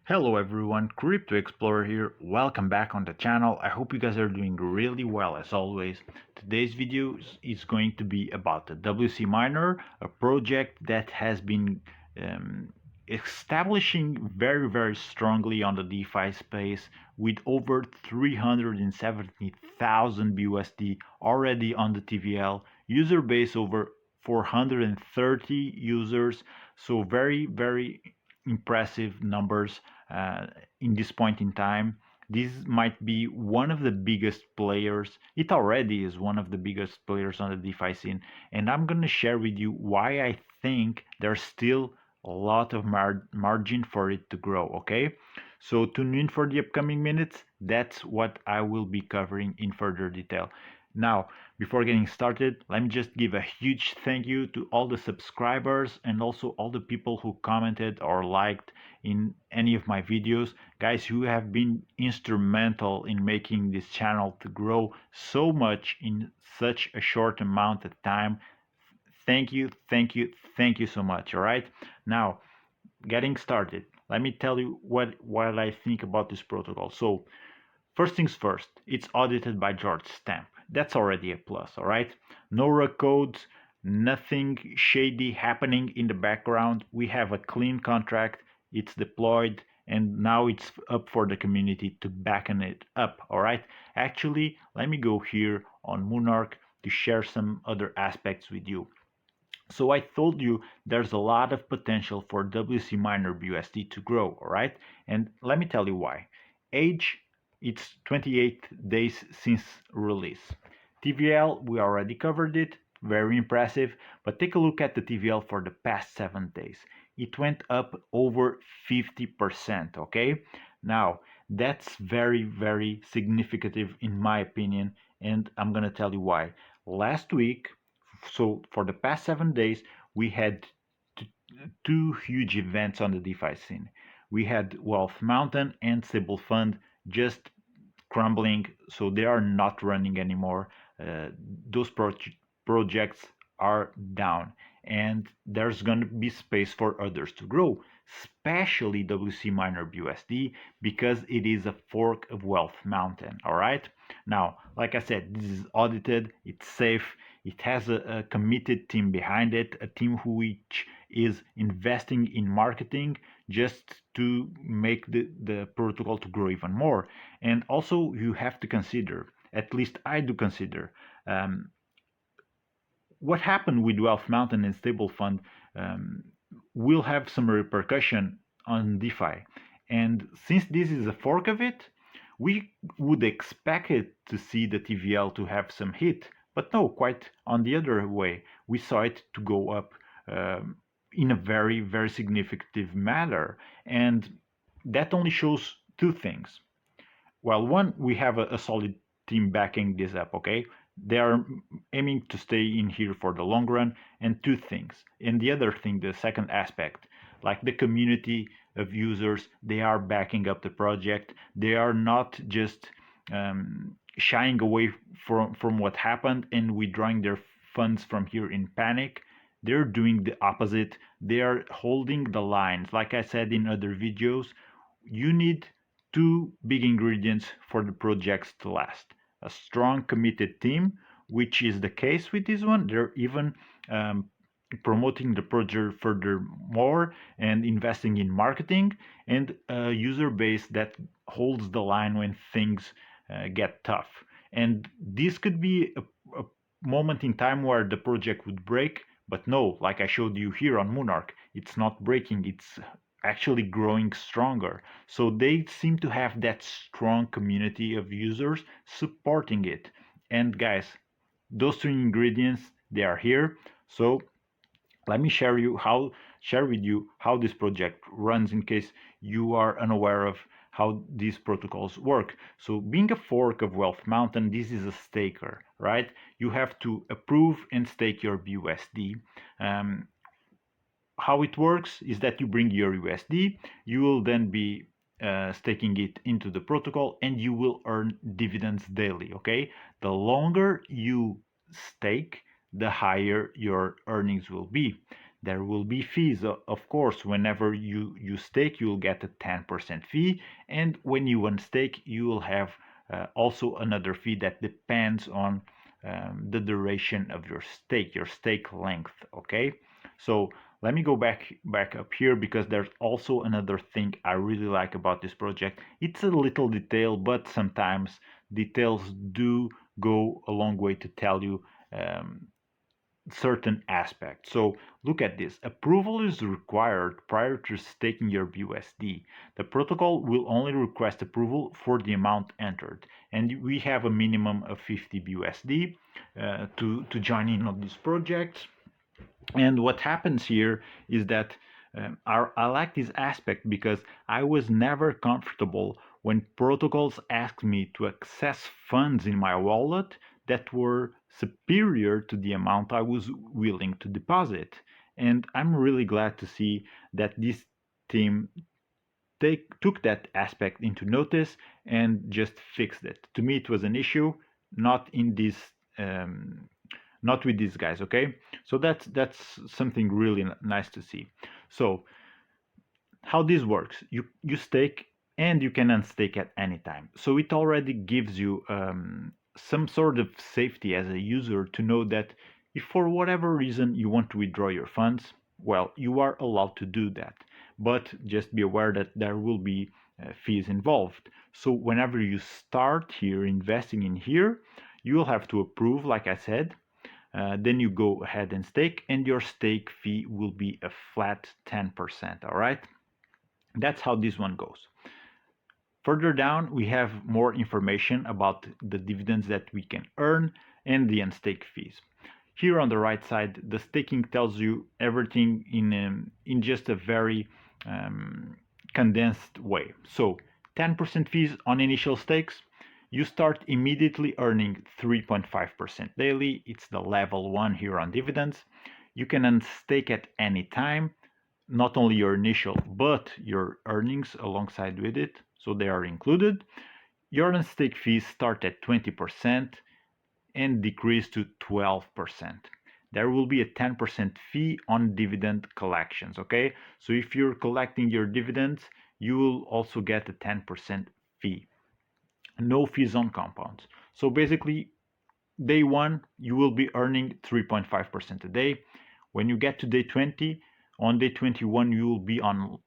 Hello everyone, Crypto Explorer here. Welcome back on the channel. I hope you guys are doing really well as always. Today's video is going to be about the WC Miner, a project that has been establishing very strongly on the DeFi space with over 370,000 BUSD already on the TVL, user base over 430 users, so very impressive numbers in this point in time. This might be one of the biggest players. It already is one of the biggest players on the DeFi scene. And I'm going to share with you why I think there's still a lot of margin for it to grow. Okay. So tune in for the upcoming minutes. That's what I will be covering in further detail. Now, before getting started, let me just give a huge thank you to all the subscribers and also all the people who commented or liked in any of my videos. Guys, you have been instrumental in making this channel to grow so much in such a short amount of time. Thank you so much. All right. Now, getting started, let me tell you what I think about this protocol. So, first things first, it's audited by George Stamp. That's already a plus, all right? No rug codes, nothing shady happening in the background. We have a clean contract, it's deployed, and now it's up for the community to backen it up, all right? Actually, let me go here on Monarch to share some other aspects with you. So I told you there's a lot of potential for WC Miner BUSD to grow, all right? And let me tell you why. Age, it's 28 days since release. TVL, we already covered it, very impressive, but take a look at the TVL for the past 7 days. It went up over 50%, okay? Now, that's very significant in my opinion, and I'm gonna tell you why. Last week, so for the past 7 days, we had two huge events on the DeFi scene. We had Wealth Mountain and Stable Fund just crumbling, so they are not running anymore. Those projects are down, and there's going to be space for others to grow, especially WC Miner BUSD, because it is a fork of Wealth Mountain. All right. Now, like I said, this is audited, it's safe, it has a committed team behind it, a team which is investing in marketing just to make the protocol to grow even more. And also, you have to consider, at least I do consider, what happened with Wealth Mountain and Stable Fund will have some repercussion on DeFi. And since this is a fork of it, we would expect it to see the TVL to have some hit. But no, quite on the other way, we saw it to go up in a very significant manner. And that only shows two things. Well, one, we have a solid team backing this up, okay? They are aiming to stay in here for the long run. And two things. And the other thing, the second aspect, like the community of users, they are backing up the project. They are not just shying away from what happened and withdrawing their funds from here in panic. They're doing the opposite. They are holding the lines. Like I said in other videos, you need two big ingredients for the projects to last: a strong, committed team, which is the case with this one. They're even promoting the project furthermore and investing in marketing, and a user base that holds the line when things get tough. And this could be a moment in time where the project would break, but no, like I showed you here on Monarch, it's not breaking, it's actually growing stronger. So they seem to have that strong community of users supporting it. And guys, those three ingredients, they are here. So let me share with you how this project runs in case you are unaware of how these protocols work. So being a fork of Wealth Mountain, this is a staker, right? You have to approve and stake your BUSD. How it works is that you bring your USD, you will then be staking it into the protocol, and you will earn dividends daily. Okay, the longer you stake, the higher your earnings will be. There will be fees, of course. Whenever you stake, you'll get a 10% fee, and when you unstake, you will have also another fee that depends on the duration of your stake length. Okay, so let me go back up here because there's also another thing I really like about this project. It's a little detail, but sometimes details do go a long way to tell you um, certain aspects. So look at this. Approval is required prior to staking your BUSD. The protocol will only request approval for the amount entered, and we have a minimum of 50 BUSD to join in on this project. And what happens here is that I like this aspect because I was never comfortable when protocols asked me to access funds in my wallet that were superior to the amount I was willing to deposit. And I'm really glad to see that this team took that aspect into notice and just fixed it. To me, it was an issue, not in this um, not with these guys. Okay, so that's something really nice to see. So how this works, you stake and you can unstake at any time, so it already gives you some sort of safety as a user to know that if for whatever reason you want to withdraw your funds, well, you are allowed to do that, but just be aware that there will be fees involved. So whenever you start here investing in here, you will have to approve, like I said. Then you go ahead and stake, and your stake fee will be a flat 10%. All right, that's how this one goes. Further down, we have more information about the dividends that we can earn and the unstake fees. Here on the right side, the staking tells you everything in just a very um, condensed way. So 10% fees on initial stakes. You start immediately earning 3.5% daily. It's the level 1 here on dividends. You can unstake at any time, not only your initial, but your earnings alongside with it. So they are included. Your unstake fees start at 20% and decrease to 12%. There will be a 10% fee on dividend collections. Okay, so if you're collecting your dividends, you will also get a 10% fee. No fees on compounds. So basically, day one, you will be earning 3.5% a day. When you get to day 20, on day 21, you will be on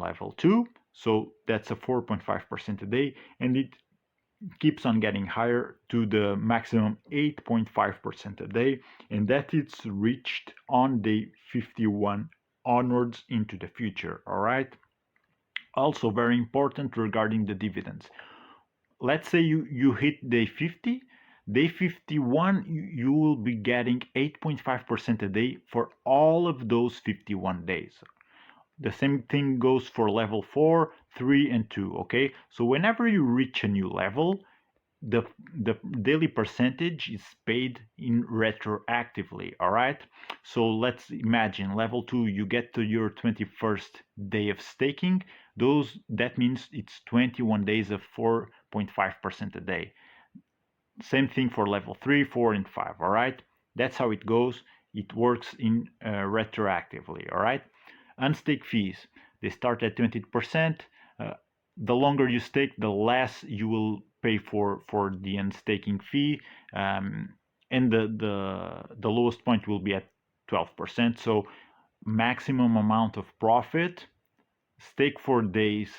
level 2. So that's a 4.5% a day. And it keeps on getting higher to the maximum 8.5% a day. And that it's reached on day 51 onwards into the future. All right. Also, very important regarding the dividends. Let's say you hit day 50, day 51 you will be getting 8.5% a day for all of those 51 days. The same thing goes for level 4, 3 and 2. Okay, so whenever you reach a new level, the the daily percentage is paid in retroactively. All right, so let's imagine level 2, you get to your 21st day of staking. That means it's 21 days of 4.5% a day. Same thing for level 3, 4 and 5. All right, that's how it goes. It works in retroactively. All right, unstake fees, they start at 20%. The longer you stake, the less you will pay for the unstaking fee, and the lowest point will be at 12%. So maximum amount of profit, stake for days,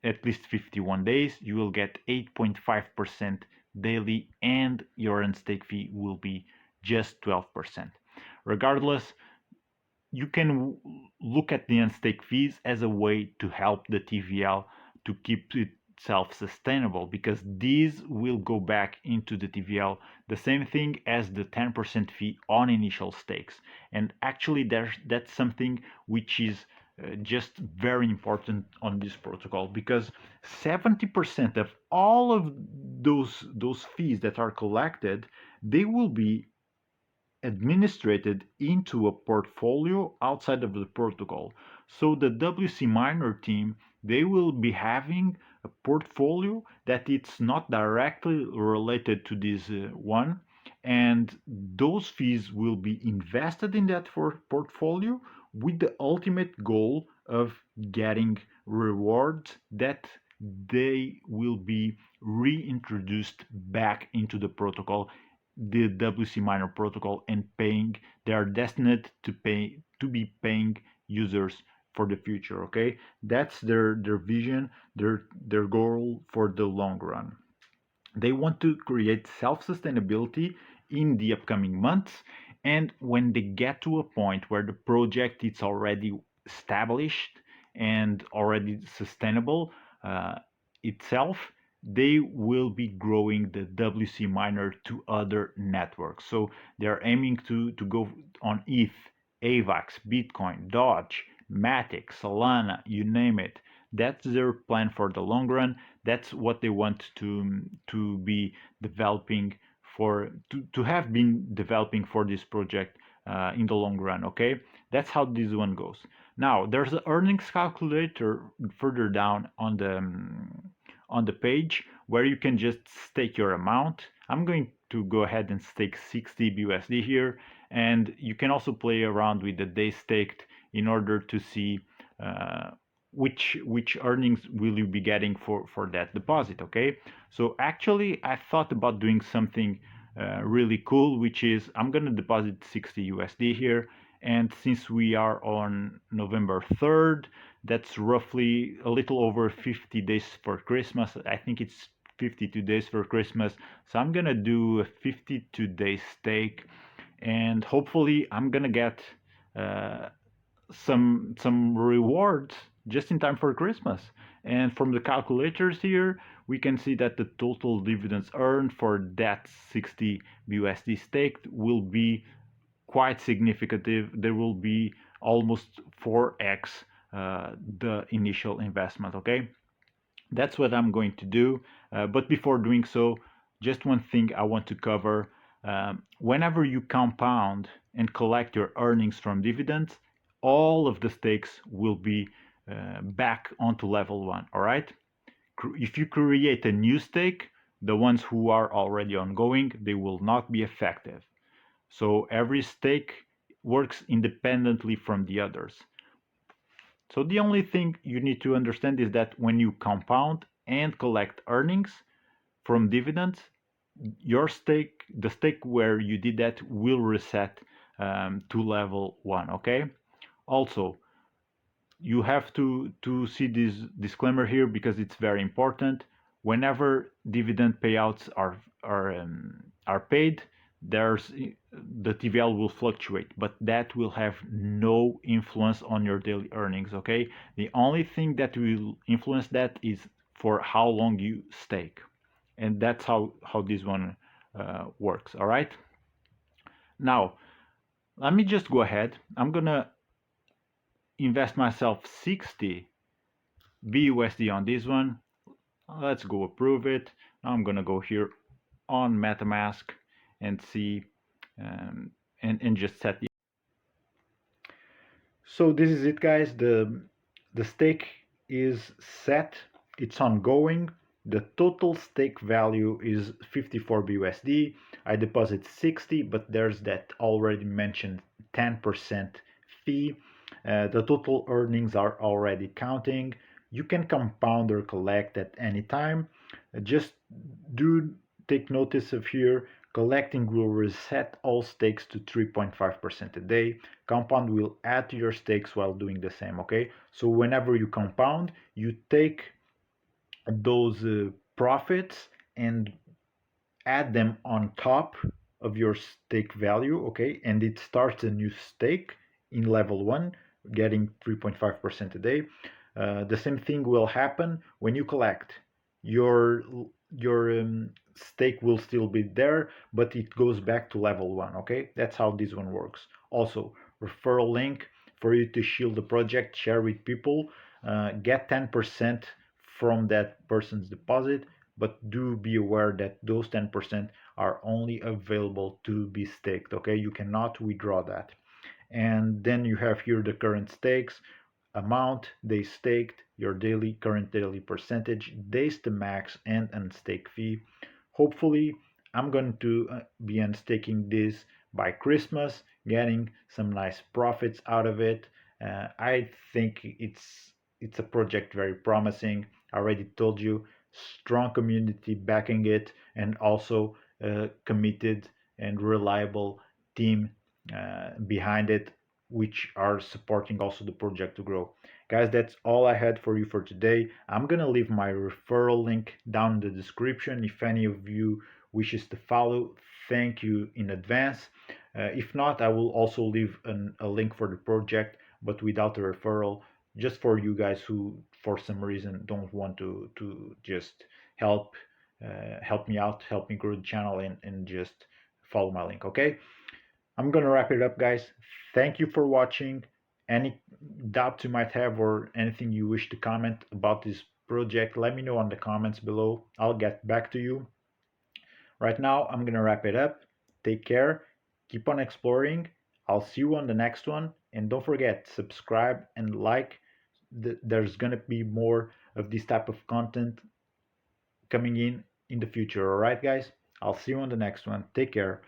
at least 51 days, you will get 8.5% daily, and your unstake fee will be just 12%. Regardless, you can look at the unstake fees as a way to help the TVL to keep itself sustainable, because these will go back into the TVL, the same thing as the 10% fee on initial stakes. And actually that's something which is just very important on this protocol, because 70% of all of those fees that are collected, they will be administrated into a portfolio outside of the protocol. So the WC Miner team, they will be having a portfolio that it's not directly related to this one, and those fees will be invested in that for portfolio with the ultimate goal of getting rewards that they will be reintroduced back into the protocol, the WC miner protocol, and paying. They are destined to be paying users for the future. Okay, that's their vision, their goal for the long run. They want to create self-sustainability in the upcoming months, and when they get to a point where the project is already established and already sustainable uh, itself, they will be growing the WC miner to other networks. So they're aiming to go on ETH, AVAX, Bitcoin, Doge, Matic, Solana, you name it. That's their plan for the long run. That's what they want to be developing to have been developing for this project in the long run. Okay, that's how this one goes. Now there's an earnings calculator further down on the page where you can just stake your amount. I'm going to go ahead and stake 60 BUSD here, and you can also play around with the day staked in order to see uh, which earnings will you be getting for that deposit. Okay, so actually I thought about doing something really cool, which is I'm gonna deposit 60 USD here, and since we are on November 3rd, that's roughly a little over 50 days for Christmas. I think it's 52 days for Christmas, so I'm gonna do a 52-day stake, and hopefully I'm gonna get uh, some rewards just in time for Christmas. And from the calculators here, we can see that the total dividends earned for that 60 BUSD staked will be quite significant. There will be almost 4x the initial investment. Okay, that's what I'm going to do. But before doing so, just one thing I want to cover. Whenever you compound and collect your earnings from dividends, all of the stakes will be back onto level one. All right. If you create a new stake, the ones who are already ongoing, they will not be effective. So every stake works independently from the others. So the only thing you need to understand is that when you compound and collect earnings from dividends, your stake, the stake where you did that, will reset to level one. Okay. Also, you have to see this disclaimer here because it's very important. Whenever dividend payouts are paid, there's the TVL will fluctuate, but that will have no influence on your daily earnings. Okay, the only thing that will influence that is for how long you stake, and that's how this one works. All right. Now let me just go ahead. I'm gonna invest myself 60 BUSD on this one. Let's go approve it. Now I'm gonna go here on MetaMask and see and just set the. So this is it, guys. The stake is set. It's ongoing. The total stake value is 54 BUSD. I deposit 60, but there's that already mentioned 10% fee. The total earnings are already counting. You can compound or collect at any time. Just do take notice of here. Collecting will reset all stakes to 3.5% a day. Compound will add to your stakes while doing the same. Okay, so whenever you compound, you take those profits and add them on top of your stake value. Okay, and it starts a new stake in level one, getting 3.5% a day. The same thing will happen when you collect. Your stake will still be there, but it goes back to level one. Okay, that's how this one works. Also, referral link for you to shield the project, share with people, get 10% from that person's deposit, but do be aware that those 10% are only available to be staked. Okay, you cannot withdraw that. And then you have here the current stakes amount, they staked, your current daily percentage, days to max, and unstake fee. Hopefully I'm going to be unstaking this by Christmas, getting some nice profits out of it. I think it's a project very promising. I already told you, strong community backing it, and also a committed and reliable team behind it, which are supporting also the project to grow. Guys, that's all I had for you for today. I'm gonna leave my referral link down in the description if any of you wishes to follow. Thank you in advance. If not, I will also leave a link for the project, but without the referral, just for you guys who, for some reason, don't want to just help help me out, help me grow the channel, and just follow my link. Okay, I'm gonna wrap it up, guys. Thank you for watching. Any doubts you might have or anything you wish to comment about this project, let me know in the comments below. I'll get back to you. Right now, I'm gonna wrap it up. Take care, keep on exploring. I'll see you on the next one, and don't forget, subscribe and like. There's gonna be more of this type of content coming in the future. All right, guys. I'll see you on the next one. Take care.